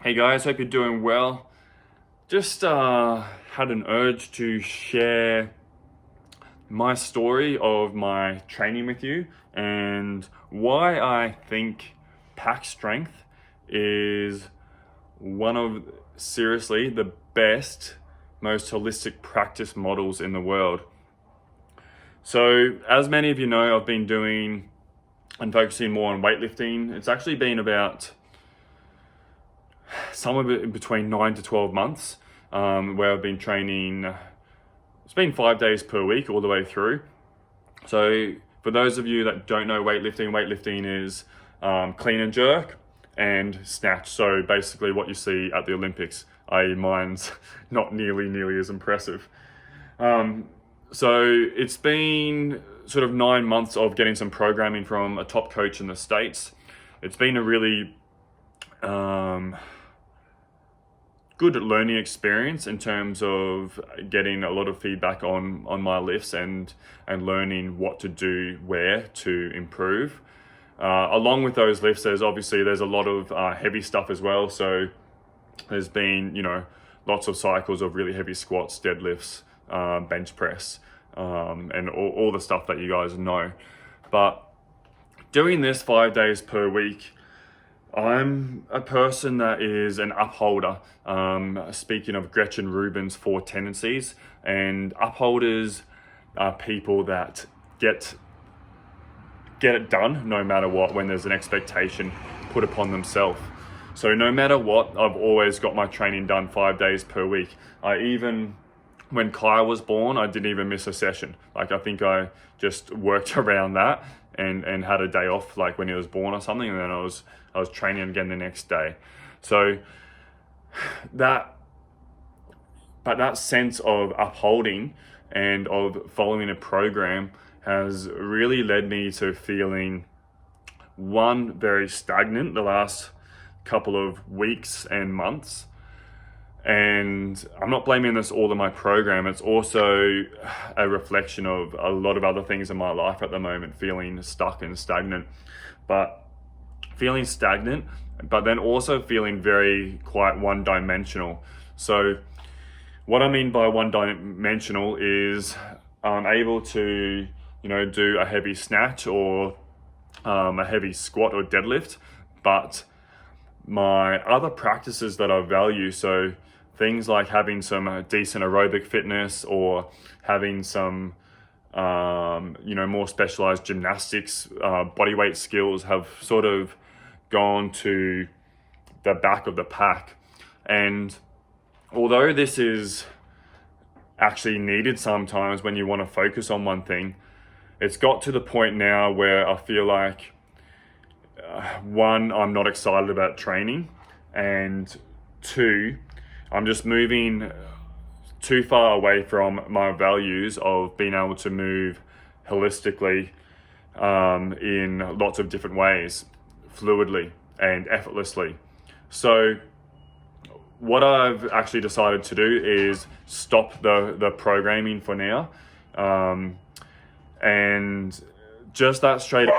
Hey guys, hope you're doing well. Just had an urge to share my story of my training with you and why I think pack strength is one of seriously the best, most holistic practice models in the world. So, as many of you know, I've been doing and focusing more on weightlifting. It's actually been about somewhere between 9 to 12 months where I've been training. It's been 5 days per week all the way through. So for those of you that don't know weightlifting is clean and jerk and snatch. So basically what you see at the Olympics, i.e. mine's not nearly as impressive. So it's been sort of 9 months of getting some programming from a top coach in the States. It's been a really good learning experience in terms of getting a lot of feedback on my lifts and learning what to do where to improve. Along with those lifts, there's a lot of heavy stuff as well. So there's been, lots of cycles of really heavy squats, deadlifts, bench press, and all the stuff that you guys know. But doing this 5 days per week, I'm a person that is an upholder. Speaking of Gretchen Rubin's 4 tendencies, and upholders are people that get it done no matter what when there's an expectation put upon themselves. So no matter what, I've always got my training done 5 days per week. When Kyle was born, I didn't even miss a session. I think I just worked around that and had a day off when he was born or something, and then I was training again the next day. So that sense of upholding and of following a program has really led me to feeling very stagnant the last couple of weeks and months. And I'm not blaming this all on my program. It's also a reflection of a lot of other things in my life at the moment, feeling stuck and stagnant. But then also feeling quite one-dimensional. So what I mean by one-dimensional is I'm able to, do a heavy snatch or a heavy squat or deadlift, but my other practices that I value, so things like having some decent aerobic fitness or having some, more specialized gymnastics, bodyweight skills have sort of gone to the back of the pack. And although this is actually needed sometimes when you want to focus on one thing, it's got to the point now where I feel like, one, I'm not excited about training, and two, I'm just moving too far away from my values of being able to move holistically in lots of different ways, fluidly and effortlessly. So what I've actually decided to do is stop the programming for now. And just that straight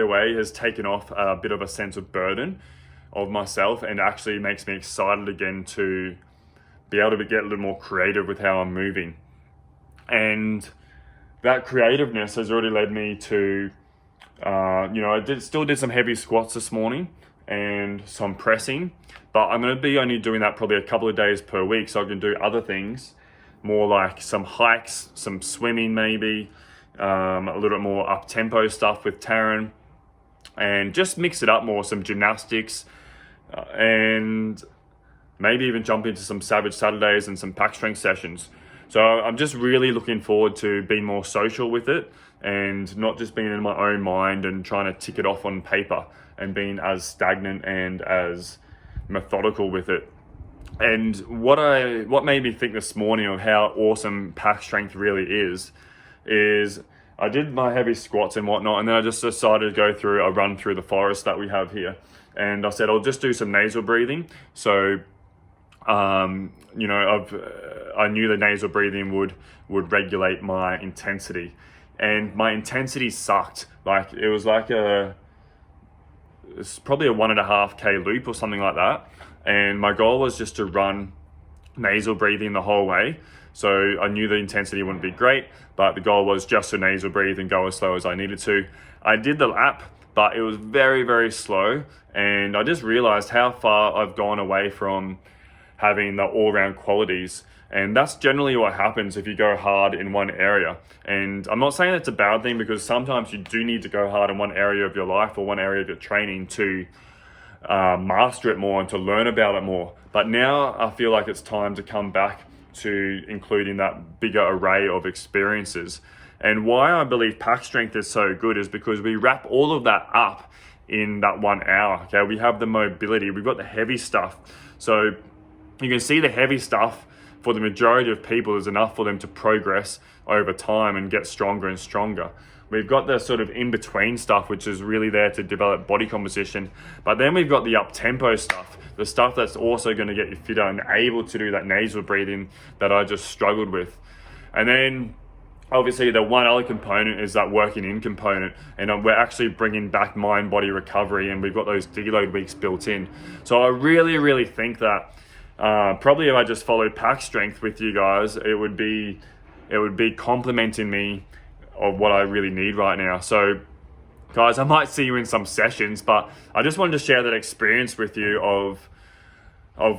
away has taken off a bit of a sense of burden of myself, and actually makes me excited again to be able to get a little more creative with how I'm moving. And that creativeness has already led me to, I still did some heavy squats this morning and some pressing, but I'm going to be only doing that probably a couple of days per week, so I can do other things, more like some hikes, some swimming maybe, a little bit more up-tempo stuff with Taryn, and just mix it up more, some gymnastics, and maybe even jump into some Savage Saturdays and some pack strength sessions. So I'm just really looking forward to being more social with it and not just being in my own mind and trying to tick it off on paper, and being as stagnant and as methodical with it. And what made me think this morning of how awesome pack strength really is I did my heavy squats and whatnot, and then I just decided to go through a run through the forest that we have here. And I said, I'll just do some nasal breathing. So, I knew the nasal breathing would regulate my intensity, and my intensity sucked. It was like it's probably a 1.5K loop or something like that. And my goal was just to run nasal breathing the whole way. So I knew the intensity wouldn't be great, but the goal was just to nasal breathe and go as slow as I needed to. I did the lap, but it was very, very slow. And I just realized how far I've gone away from having the all-round qualities. And that's generally what happens if you go hard in one area. And I'm not saying it's a bad thing, because sometimes you do need to go hard in one area of your life or one area of your training to master it more and to learn about it more. But now I feel like it's time to come back to including that bigger array of experiences. And why I believe Pack Strength is so good is because we wrap all of that up in that 1 hour. Okay, we have the mobility, we've got the heavy stuff. So you can see the heavy stuff for the majority of people is enough for them to progress over time and get stronger and stronger. We've got the sort of in-between stuff, which is really there to develop body composition. But then we've got the up-tempo stuff, the stuff that's also going to get you fitter and able to do that nasal breathing that I just struggled with. And then obviously the one other component is that working in component, and we're actually bringing back mind-body recovery, and we've got those deload weeks built in. So I really think that probably if I just followed Pack Strength with you guys, it would be complementing me of what I really need right now. So guys, I might see you in some sessions, but I just wanted to share that experience with you of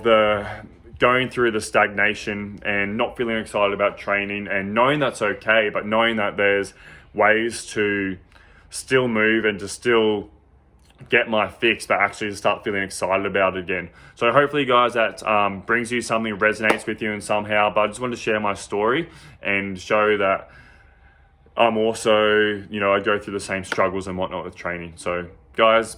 the going through the stagnation and not feeling excited about training, and knowing that's okay, but knowing that there's ways to still move and to still get my fix, but actually start feeling excited about it again. So hopefully guys, that brings you something, resonates with you in somehow. But I just wanted to share my story and show that I'm also, I go through the same struggles and whatnot with training. So guys,